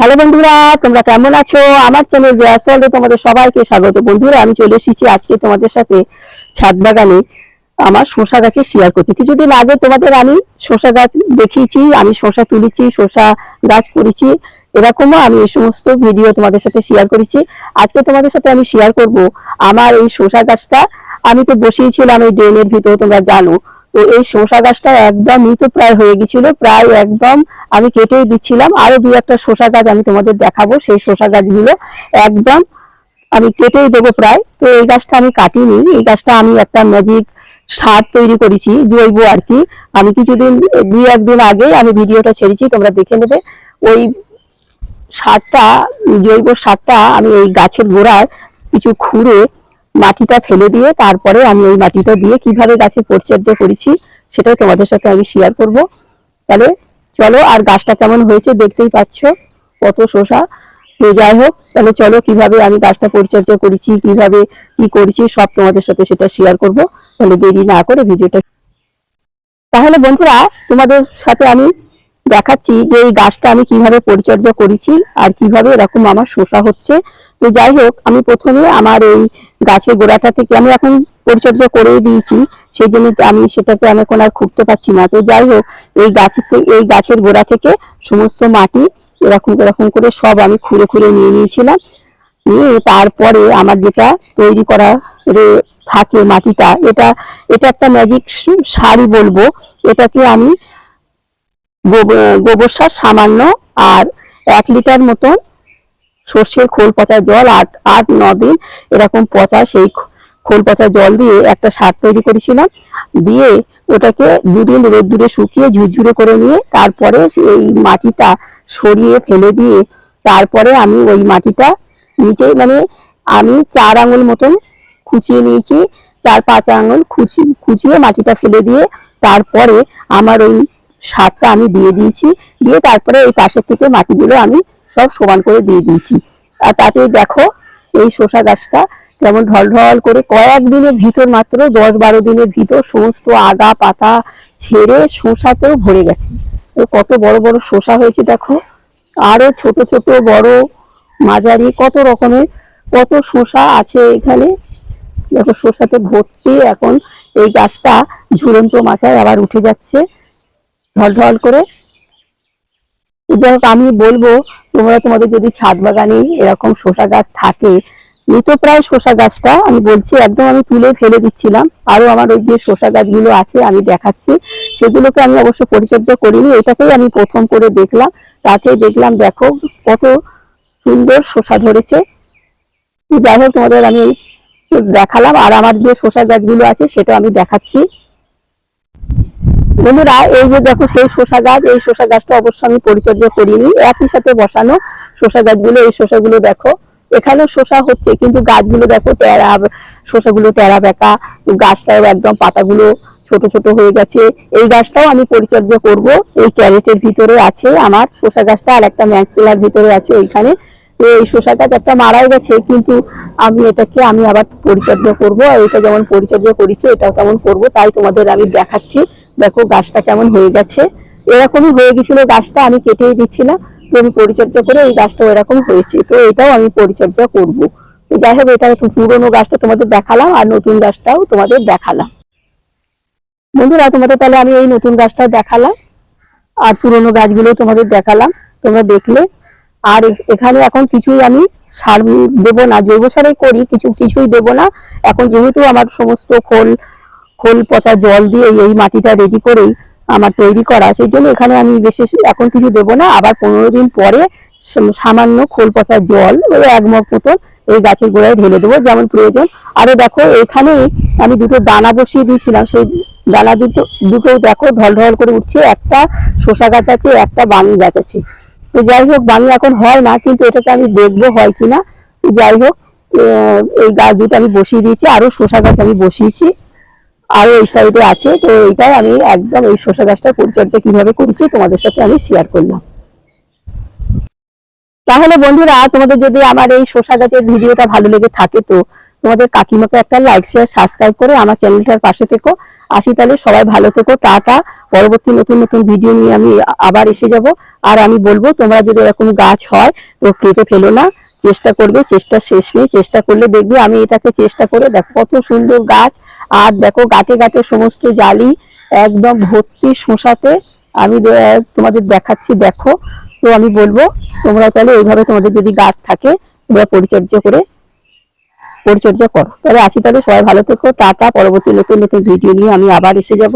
Hello বন্ধুরা, তোমরা কেমন আছো? আমার চ্যানেল জয়াসলে তোমাদের সবাইকে স্বাগত। বন্ধুরা, আমি চলে এসেছি আজকে তোমাদের সাথে ছাদ বাগানে আমার শসা গাছে শেয়ার করতে। কিছুদিন আগে তোমাদের আমি শসা গাছ দেখিয়েছি, আমি শসা তুলেছি, শসা গাছ করেছি, এরকমও আমি এই সমস্ত ভিডিও তোমাদের সাথে শেয়ার করেছি। আজকে তোমাদের সাথে আমি শেয়ার করব আমার এই শসা গাছটা। আমি তো বসিয়েছিলাম এই ড্রেনের ভিতর, তোমরা জানো। তো এই শসা গাছটা একদম মৃতপ্রায় হয়ে গেছিল, প্রায় একদম আমি কেটেই দিচ্ছিলাম। আরো দুই একটা শসা গাছ আমি তোমাদের দেখাবো, সেই শসা গাছগুলো একদম আমি কেটেই দেবো প্রায়। তো এই গাছটা আমি কাটিনি, এই গাছটা আমি একটা ম্যাজিক সার তৈরি করেছি, জৈব আর কি। আমি কিছুদিন দুই একদিন আগে আমি ভিডিওটা ছেড়েছি, তোমরা দেখে নেবে। ওই সারটা, জৈব সারটা আমি এই গাছের গোড়ায় কিছু খুঁড়ে মাটিটা ফেলে দিয়ে তারপরে আমি ওই মাটিটা দিয়ে কিভাবে গাছের পরিচর্যা করেছি সেটাই তোমাদের সাথে আমি শেয়ার করব। তাহলে চলো, আর গাছটা কেমন হয়েছে দেখতেই পাচ্ছ, কত শসা। তো যাই হোক, তাহলে চলো কিভাবে আমি গাছটা পরিচর্যা করেছি, কিভাবে কি করেছি সব তোমাদের সাথে সেটা শেয়ার করব। তাহলে দেরি না করে ভিডিওটা, তাহলে বন্ধুরা তোমাদের সাথে আমি দেখাচ্ছি যে এই গাছটা আমি কিভাবে পরিচর্যা করেছি আর কিভাবে এরকম আমার শসা হচ্ছে। তো যাই হোক, আমি প্রথমে আমার এই গাছের গোড়াটা থেকে আমি এখন পরিচর্যা করেই দিয়েছি, সেই জন্য আমি সেটাকে আমি এখন আর খুঁড়তে পারছি না। তো যাই হোক, এই গাছের গোড়া থেকে সমস্ত মাটি এরকম এরকম করে সব আমি খুঁড়ে খুঁড়ে নিয়ে নিয়েছিলাম। নিয়ে তারপরে আমার যেটা তৈরি করা থাকে মাটিটা, এটা এটা একটা ম্যাজিক সারই বলবো। এটাকে আমি গোবর সার সামান্য আর 1 লিটার মতন সর্ষের খোল পচা জল 8-9 দিন এরকম পচা সেই খোল পচা জল দিয়ে একটা সার তৈরি করেছিলাম। দিয়ে ওটাকে 2 দিন রোদ্দুরে শুকিয়ে ঝুরঝুরে করে নিয়ে তারপরে এই মাটিটা সরিয়ে ফেলে দিয়ে তারপরে আমি ওই মাটিটা নিচে মানে আমি 4 আঙুল মতন খুঁচিয়ে নিয়েছি, 4-5 আঙুল খুঁচিয়ে মাটিটা ফেলে দিয়ে তারপরে আমার ওই সারটা আমি দিয়ে দিয়েছি। দিয়ে তারপরে এই পাশের থেকে মাটিগুলো আমি সব সমান করে দিয়ে দিয়েছি। আর তাতে দেখো এই শসা গাছটা কেমন ঢল ঢল করে কয়েকদিনের ভিতর, মাত্র 10-12 দিনের ভিতর সমস্ত আগা পাতা ছেড়ে শসাতেও ভরে গেছে। কত বড় বড় শসা হয়েছে দেখো, আরো ছোট ছোট বড় মাঝারি কত রকমের কত শসা আছে এখানে। দেখো শসাতে ভর্তি। এখন এই গাছটা ঝুলন্ত মাচায় আবার উঠে যাচ্ছে ঢল ঢল করে। যাই হোক, আমি বলবো তোমরা তোমাদের যদি ছাদ বাগানে এরকম শসা গাছ থাকে, মৃতপ্রায় শসা গাছটা আমি বলছি একদম আমি তুলে ফেলে দিচ্ছিলাম। আরো আমার ওই যে শসা গাছগুলো আছে আমি দেখাচ্ছি, সেগুলোকে আমি অবশ্য পরিচর্যা করিনি, এটাকেই আমি প্রথম করে দেখলাম। তাতে দেখলাম দেখো কত সুন্দর শসা ধরেছে। যাই হোক, তোমাদের আমি দেখালাম। আর আমার যে শসা গাছগুলো আছে সেটা আমি দেখাচ্ছি। বন্ধুরা, এই যে দেখো সেই শসা গাছ, এই শসা গাছটা অবশ্য আমি পরিচর্যা করিনি, একই সাথে বসানো শসা গাছগুলো। এই শসাগুলো দেখো, এখানেও শসা হচ্ছে কিন্তু গাছগুলো দেখো শসাগুলো টেরা বেঁকা, গাছটাও একদম পাতাগুলো ছোট ছোট হয়ে গেছে। এই গাছটাও আমি পরিচর্যা করব। এই ক্যারেটের ভিতরে আছে আমার শসা গাছটা, আর একটা ম্যাচটেলার ভিতরে আছে ওইখানে। এই শসা গাছ একটা মারাই গেছে, কিন্তু আমি এটাকে আমি আবার পরিচর্যা করব। আর এটা যেমন পরিচর্যা করেছি এটাও তেমন করব, তাই তোমাদের আমি দেখাচ্ছি। দেখো গাছটা কেমন হয়ে গেছে, এরকমই হয়ে গেছিল গাছটা, আমি কেটেই দিচ্ছিলাম। তো আমি পরিচর্যা করে এই গাছটা এরকম হয়েছে, তো এটাও আমি পরিচর্যা করব। যাই হোক, এটা পুরোনো গাছটা তোমাদের দেখালাম আর নতুন গাছটাও তোমাদের দেখালাম। বন্ধুরা, তোমাদের তাহলে আমি এই নতুন গাছটা দেখালাম আর পুরোনো গাছগুলো তোমাদের দেখালাম, তোমরা দেখলে। আর এখানে এখন কিছুই আমি সার দেবো না, জৈব সারই করি, কিছুই দেবো না এখন, যেহেতু আমার সমস্ত খোল পচা জল দিয়ে এই মাটিটা রেডি করেই আমার তৈরি করা, সেই জন্য এখানে আমি বেশি এখন কিছু দেবো না। আবার 15 দিন পরে সামান্য খোল পচা জল ওই 1 মগ মতন এই গাছের গোড়ায় ঢেলে দেবো যেমন প্রয়োজন। আরো দেখো এখানে আমি 2টো দানা বসিয়ে দিয়েছিলাম, সেই দানা দুটো দেখো ঢল ঢল করে উঠছে। একটা শসা গাছ আছে, একটা বাঙি গাছ আছে। তো যাই হোক, বাঙি এখন হয় না, কিন্তু এটাকে আমি দেখবো হয় কিনা। যাই হোক, এই গাছ দুটো আমি বসিয়ে দিয়েছি, আরো শসা গাছ আমি বসিয়েছি আরো এই সাইডে আছে। তো এইটাই আমি একদম এই শসা গাছটা পরিচর্যা কিভাবে করেছি তোমাদের সাথে আমি শেয়ার করলাম। তাহলে বন্ধুরা, তোমাদের যদি আমার এই শসা গাছের ভিডিওটা ভালো লেগে থাকে তো তোমাদের কাকিমাকে একটা লাইক শেয়ার সাবস্ক্রাইব করে আমার চ্যানেলটার পাশে থেকো। আসি তাহলে, সবাই ভালো থেকো, টাটা। পরবর্তী নতুন নতুন ভিডিও নিয়ে আমি আবার এসে যাব। আর আমি বলবো, তোমরা যদি এরকম গাছ হয় তো কেটে ফেলো না, চেষ্টা করবে, চেষ্টা শেষ নেই, চেষ্টা করলে দেখবে। আমি এটাকে চেষ্টা করে দেখো কত সুন্দর গাছ। আর দেখো গাছে গাছে সমস্ত জালি একদম ভর্তি শসাতে। আমি তোমাদের দেখাচ্ছি, দেখো। তো আমি বলবো তোমরা তাহলে এইভাবে, তোমাদের যদি গাছ থাকে তোমরা পরিচর্যা করো। তাহলে আসি তাহলে, সবাই ভালো থেকো, টাটা। পরবর্তী নতুন নতুন ভিডিও নিয়ে আমি আবার এসে যাব।